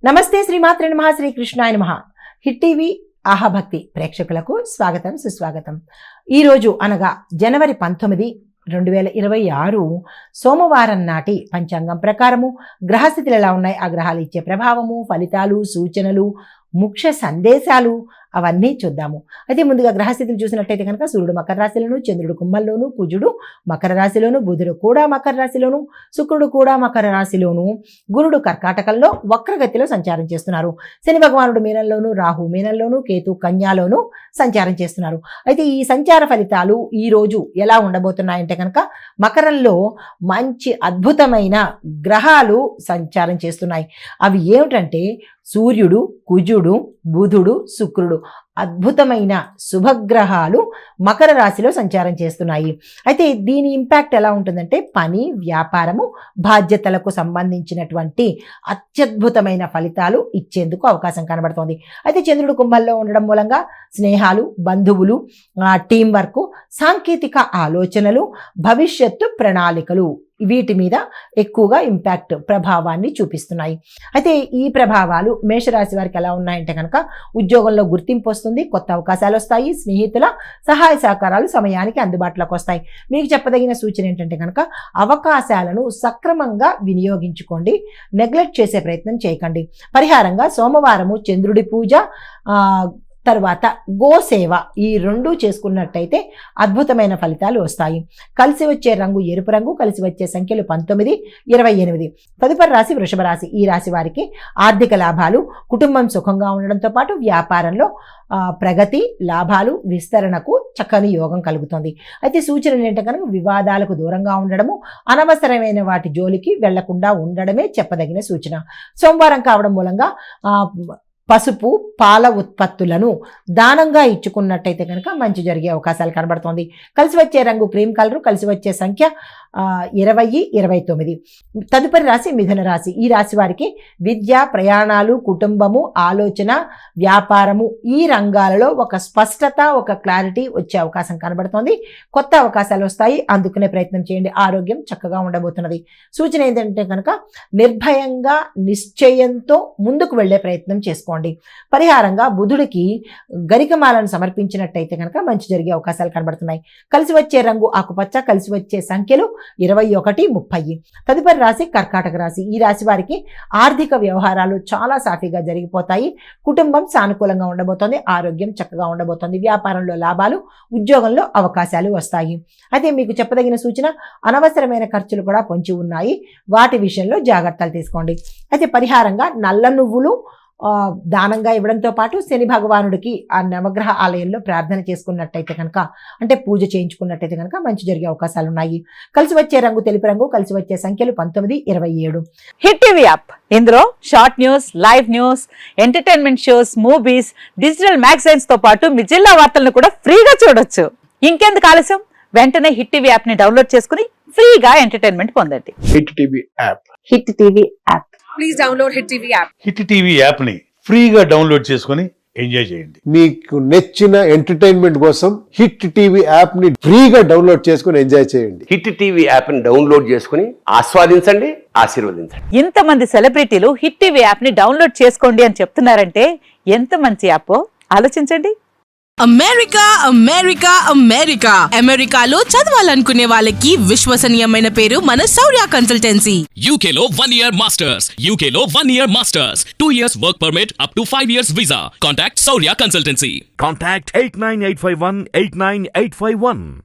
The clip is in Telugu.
నమస్తే శ్రీమాత్రే నమః శ్రీకృష్ణాయ నమః. హిట్ టీవీ ఆహాభక్తి ప్రేక్షకులకు స్వాగతం సుస్వాగతం. ఈరోజు అనగా జనవరి 19, 2026 సోమవారం నాటి పంచాంగం ప్రకారము గ్రహస్థితులు ఎలా ఉన్నాయి, ఆ గ్రహాలు ఇచ్చే ప్రభావము, ఫలితాలు, సూచనలు, ముఖ్య సందేశాలు అవన్నీ చూద్దాము. అయితే ముందుగా గ్రహస్థితులు చూసినట్టయితే కనుక సూర్యుడు మకర రాశిలోను, చంద్రుడు కుంభంలోను, కుజుడు మకర రాశిలోను, బుధుడు కూడా మకర రాశిలోను, శుక్రుడు కూడా మకర రాశిలోను, గురుడు కర్కాటకంలో వక్రగతిలో సంచారం చేస్తున్నారు. శని భగవానుడు మీనంలోను, రాహు మీనంలోను, కేతు కన్యాలోను సంచారం చేస్తున్నారు. అయితే ఈ సంచార ఫలితాలు ఈ రోజు ఎలా ఉండబోతున్నాయంటే కనుక మకరంలో మంచి అద్భుతమైన గ్రహాలు సంచారం చేస్తున్నాయి. అవి ఏమిటంటే సూర్యుడు, కుజుడు, బుధుడు, శుక్రుడు అద్భుతమైన శుభగ్రహాలు మకర రాశిలో సంచారం చేస్తున్నాయి. అయితే దీని ఇంపాక్ట్ ఎలా ఉంటుందంటే పని, వ్యాపారము, బాధ్యతలకు సంబంధించినటువంటి అత్యద్భుతమైన ఫలితాలు ఇచ్చేందుకు అవకాశం కనబడుతోంది. అయితే చంద్రుడు కుంభంలో ఉండడం మూలంగా స్నేహాలు, బంధువులు, టీం వర్క్, సాంకేతిక ఆలోచనలు, భవిష్యత్తు ప్రణాళికలు వీటి మీద ఎక్కువగా ఇంపాక్ట్ ప్రభావాన్ని చూపిస్తున్నాయి. అయితే ఈ ప్రభావాలు మేషరాశి వారికి ఎలా ఉన్నాయంటే కనుక ఉద్యోగంలో గుర్తింపు వస్తుంది, కొత్త అవకాశాలు వస్తాయి, స్నేహితుల సహాయ సహకారాలు సమయానికి అందుబాటులోకి వస్తాయి. మీకు చెప్పదగిన సూచన ఏంటంటే కనుక అవకాశాలను సక్రమంగా వినియోగించుకోండి, నెగ్లెక్ట్ చేసే ప్రయత్నం చేయకండి. పరిహారంగా సోమవారము చంద్రుడి పూజ, తర్వాత గోసేవ ఈ రెండు చేసుకున్నట్టయితే అద్భుతమైన ఫలితాలు వస్తాయి. కలిసి వచ్చే రంగు ఎరుపు రంగు, కలిసి వచ్చే సంఖ్యలు 19, 28. తదుపరి రాశి వృషభ రాశి. ఈ రాశి వారికి ఆర్థిక లాభాలు, కుటుంబం సుఖంగా ఉండడంతో పాటు వ్యాపారంలో ప్రగతి, లాభాలు, విస్తరణకు చక్కని యోగం కలుగుతుంది. అయితే సూచనలు ఏంటంటే కనుక వివాదాలకు దూరంగా ఉండడము, అనవసరమైన వాటి జోలికి వెళ్లకుండా ఉండడమే చెప్పదగిన సూచన. సోమవారం కావడం మూలంగా పసుపు, పాల ఉత్పత్తులను దానంగా ఇచ్చుకున్నట్టయితే కనుక మంచి జరిగే అవకాశాలు కనబడుతోంది. కలిసి వచ్చే రంగు క్రీమ్ కలరు, కలిసి వచ్చే సంఖ్య 20, 29. తదుపరి రాశి మిథున రాశి. ఈ రాశి వారికి విద్య, ప్రయాణాలు, కుటుంబము, ఆలోచన, వ్యాపారము ఈ రంగాలలో ఒక స్పష్టత, ఒక క్లారిటీ వచ్చే అవకాశం కనబడుతోంది. కొత్త అవకాశాలు వస్తాయి, అందుకునే ప్రయత్నం చేయండి. ఆరోగ్యం చక్కగా ఉండబోతున్నది. సూచన ఏంటంటే కనుక నిర్భయంగా, నిశ్చయంతో ముందుకు వెళ్లే ప్రయత్నం చేసుకోండి. పరిహారంగా బుధుడికి గరికమాలను సమర్పించినట్టయితే కనుక మంచి జరిగే అవకాశాలు కనబడుతున్నాయి. కలిసి వచ్చే రంగు ఆకుపచ్చ, కలిసి వచ్చే సంఖ్యలు 21, 30. తదుపరి రాశి కర్కాటక రాశి. ఈ రాశి వారికి ఆర్థిక వ్యవహారాలు చాలా సాఫీగా జరిగిపోతాయి. కుటుంబం సానుకూలంగా ఉండబోతోంది, ఆరోగ్యం చక్కగా ఉండబోతోంది. వ్యాపారంలో లాభాలు, ఉద్యోగంలో అవకాశాలు వస్తాయి. అయితే మీకు చెప్పదగిన సూచన అనవసరమైన ఖర్చులు కూడా పొంచి ఉన్నాయి, వాటి విషయంలో జాగ్రత్తలు తీసుకోండి. అయితే పరిహారంగా నల్ల నువ్వులు దానంగా ఇవ్వడంతో పాటు శని భగవానుడికి ఆ నవగ్రహ ఆలయంలో ప్రార్థన చేసుకున్నట్టయితే కనుక, అంటే పూజ చేయించుకున్నట్టయితే కనుక మంచి జరిగే అవకాశాలు ఉన్నాయి. కలిసి వచ్చే రంగు తెలుపు రంగు, కలిసి వచ్చే సంఖ్యలు 19, 27. హిట్ టీవీ యాప్, ఇందులో short news, live news, entertainment shows, movies, digital magazines తో పాటు మీ జిల్లా వార్తలను కూడా ఫ్రీగా చూడొచ్చు. ఇంకెందుకు ఆలస్యం, వెంటనే హిట్ టీవీ యాప్ ని డౌన్లోడ్ చేసుకుని ఫ్రీగా ఎంటర్టైన్మెంట్ పొందండి. Hit TV app. Hit TV app. Please download hit TV app. Hit TV app ని ఫ్రీగా డౌన్లోడ్ చేసుకొని ఎంజాయ్ చేయండి. మీకు నచ్చిన ఎంటర్టైన్మెంట్ కోసం హిట్ టీవీ యాప్ ని ఫ్రీగా డౌన్లోడ్ చేసుకొని ఎంజాయ్ చేయండి. హిట్ టీవీ యాప్ ని డౌన్లోడ్ చేసుకుని ఆస్వాదించండి, ఆశీర్వదించండి. ఇంతమంది సెలబ్రిటీలు హిట్ టీవీ యాప్ ని డౌన్లోడ్ చేసుకోండి అని చెప్తున్నారంటే ఎంత మంచి యాప్ ఆలోచించండి. అమెరికా అమెరికా అమెరికా అమెరికాలో చదవాలనుకునే వాళ్ళకి విశ్వసనీయమైన పేరు మన శౌర్య కన్సల్టెన్సీ. UK లో 1 year masters. UK లో 1 year masters. 2 years work permit up to 5 years visa. Contact Saurya Consultancy. Contact 89851 89851.